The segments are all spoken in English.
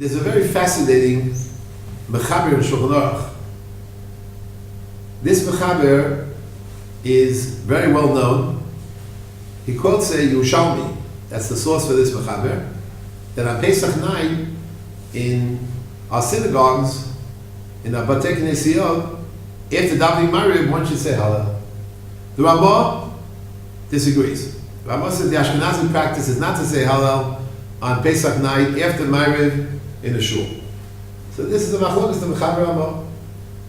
There's a very fascinating mechaber in Shulchan Aruch. This mechaber is very well known. He quotes a Yerushalmi, that's the source for this mechaber, that on Pesach night in our synagogues, in our Batei Knesiyot, after davening Mariv, one should say Hallel. The Ramah disagrees. The Ramah says the Ashkenazi practice is not to say Hallel on Pesach night after Mariv in the shul. So this is the machlokes, the mechaber Ramah.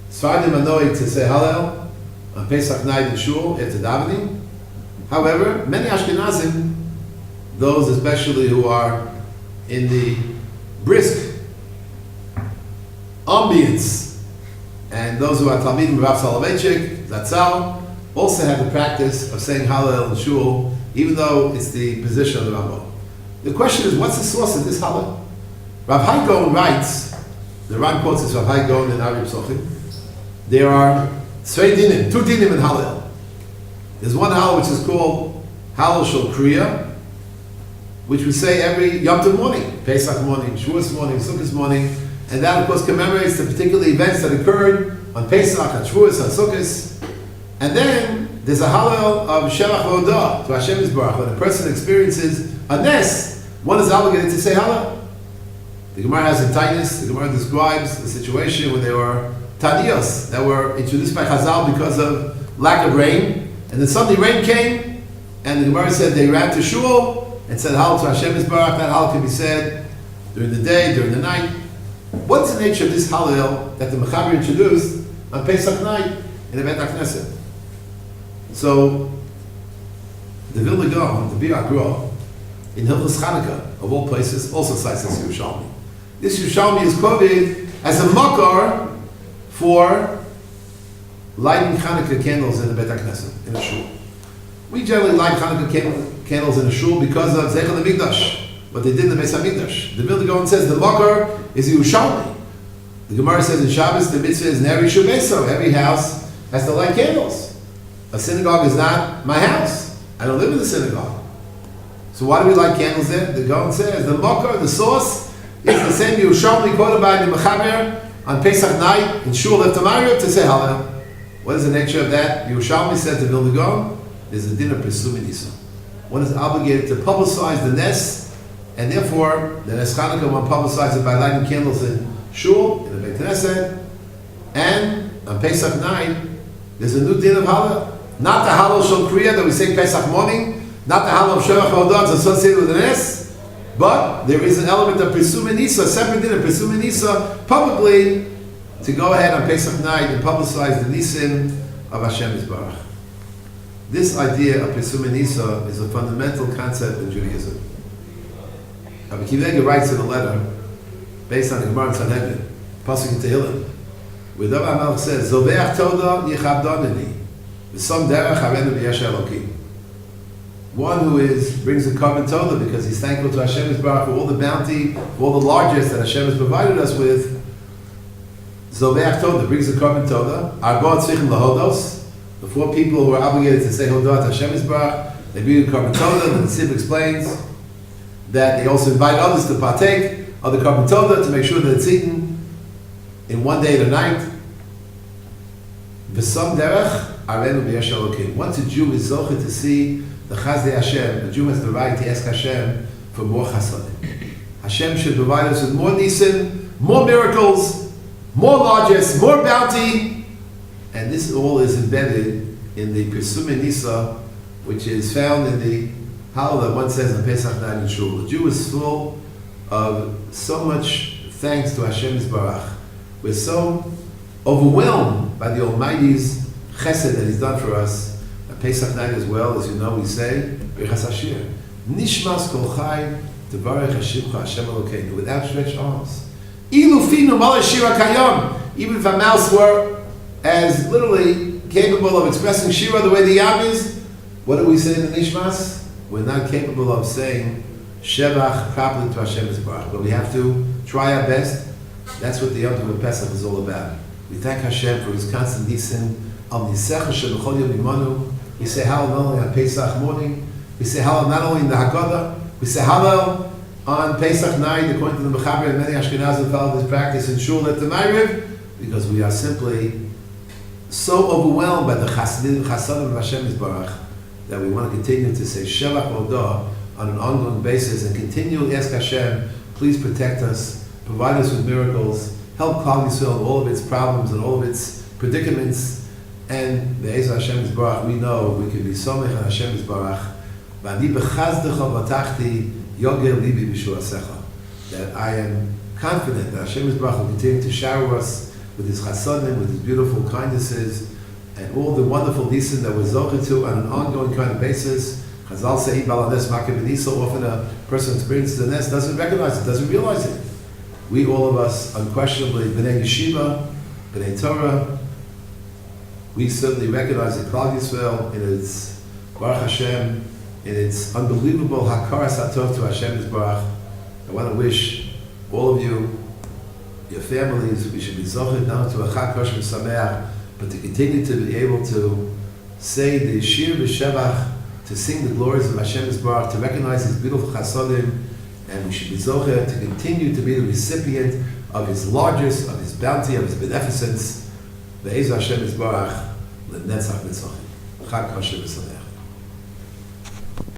Sfardim annoyed to say Hallel on Pesach night in shul after davening. However, many Ashkenazim, those especially who are in the brisk ambience, and those who are Talmidim Rav Soloveitchik, Zatzal, also have the practice of saying Hallel in shul, even though it's the position of the Rambam. The question is, what's the source of this Hallel? Rav Hai Gaon writes, the Ran quotes this Rav Hai Gaon in Ari Psochim, there are two dinim in Hallel. There's one Hallel which is called Hallel Shel Kriya, which we say every Yom Tov morning, Pesach morning, Shavuos morning, Sukkot morning, and that of course commemorates the particular events that occurred on Pesach, on Shavuos, on Sukkot. And then there's a Hallel of Shevach V'Odah to Hashem Yisbarach. When a person experiences a Nes, one is obligated to say Hallel. The Gemara has in Tainus, the Gemara describes the situation when there were Taniyos that were introduced by Chazal because of lack of rain, and then suddenly rain came, and the Gemara said they ran to Shul and said Hallel to Hashem Yisbarach. That Hallel can be said during the day, during the night. What's the nature of this Hallel that the Mechaber introduced on Pesach night in the Bet HaKnesset? So, the Vilna Gaon, the Bir Agra, in Hilchos Chanukah, of all places, also cites this Yerushalmi. This Yerushalmi is quoted as a makar for lighting Chanukah candles in the Bet HaKnesset, in a shul. We generally light Chanukah candles in a shul because of Zeichel HaMikdash, what they did in the Beis HaMikdash. The Vilna Gaon says the makar is Yerushalmi. The Gemara says in Shabbos the mitzvah is Neri Shu Beso. Every house has to light candles. A synagogue is not my house. I don't live in the synagogue. So why do we light candles there? The Gaon says the makar, the source, is the same Yerushalmi quoted by the Mechaber on Pesach night in Shul after Mariv to say Hallel. What is the nature of that? Yerushalmi said to Vilna Gaon, there's a din of Pesum Nisa. One is obligated to publicize the Nes, and therefore the Nes Chanukah one publicizes it by lighting candles in Shul, in the Beit Knesset, and on Pesach night there's a new din of Hallel. Not the Hallel Shel Kriya that we say Pesach morning, not the Hallel of Shevach V'Odah associated with the Nes, but there is an element of Pesum Nisa, a separate din of Pesum Nisa, publicly to go ahead on Pesach night and publicize the Nisim of Hashem Yisbarach. This idea of Pesum Nisa is a fundamental concept in Judaism. Rabbi Akiva writes in a letter based on the Gemara in Sanhedrin, Pasuk in Tehillim, where David HaMelech says, Zoveach Toda Yichabdoneni, V'som Derech Harenu B'Yesh Elokim. One who brings a carbon Toda because he's thankful to Hashem Yisbarach for all the bounty, for all the largesse that Hashem has provided us with. Zoveach Toda brings a carbon Toda. Arba Tzrichim Lahodos. The four people who are obligated to say Hodah to Hashem Yisbarach, they bring a carbon Toda, and the Sib explains that they also invite others to partake of the carbon Toda to make sure that it's eaten in one day and a night. V'som derech arenu b'yesh Elokim. Once a Jew is zocheh to see the Chazdei Hashem, the Jew has the right to ask Hashem for more chasadim. Hashem should provide us with more nisim, more miracles, more largesse, more bounty, and this all is embedded in the Pesum Nisa, which is found in the Hallel that one says on Pesach night in Shul. The Jew is full of so much thanks to Hashem Yisbarach. We're so overwhelmed by the Almighty's chesed that He's done for us. At Pesach night as well, as you know, we say, B'chas Hashir, Nishmas Kol Chai, Tevarech Hashimcha Hashem Elokeinu, with outstretched arms. Ilu Finu Malay Shira Kayom, even if our mouths were as literally capable of expressing Shira the way the Yam is, what do we say in the Nishmas? We're not capable of saying Shevach properly to Hashem Yisbarach, but we have to try our best. That's what the Yom Tov of Pesach is all about. We thank Hashem for His constant nisim. Al nisecha shebechol yom imanu. We say Hallel not only on Pesach morning. We say Hallel not only in the Haggadah. We say Hallel on Pesach night, according to the Mechaber and many Ashkenazim follow this practice in Shul at the Ma'ariv, because we are simply so overwhelmed by the Chasadim of Hashem Yisbarach that we want to continue to say Shevach Odah on an ongoing basis and continually ask Hashem, please protect us, provide us with miracles, help Klal Yisrael in all of its problems and all of its predicaments. And the Ezer Hashem Yisbarach, we know we can be somech on Hashem Yisbarach. V'ani b'chazdecha v'tachti yoger libi b'shuasecha. That I am confident that Hashem Yisbarach will continue to shower us with His chasadim, with His beautiful kindnesses, and all the wonderful nisim that we're zocher to on an ongoing kind of basis. Chazal say, Balanes Makeh B'Nisa, often a person experiences the nest, doesn't recognize it, doesn't realize it. We, all of us, unquestionably, B'nai Yeshiva, B'nai Torah, we certainly recognize that Klal Yisrael in its Baruch Hashem, in its unbelievable Hakaras Hatov to Hashem Yisbarach. I want to wish all of you, your families, we should be zocher not to a Chag Kosher Sameach, but to continue to be able to say the Shir B'Shevach, to sing the glories of Hashem Yisbarach, to recognize His beautiful chasadim, and we should be zocher to continue to be the recipient of His largesse, of His bounty, of His beneficence. Be'ez Hashem Yisbarach, l'netzach nitzachim. Chag Kosher V'Sameach.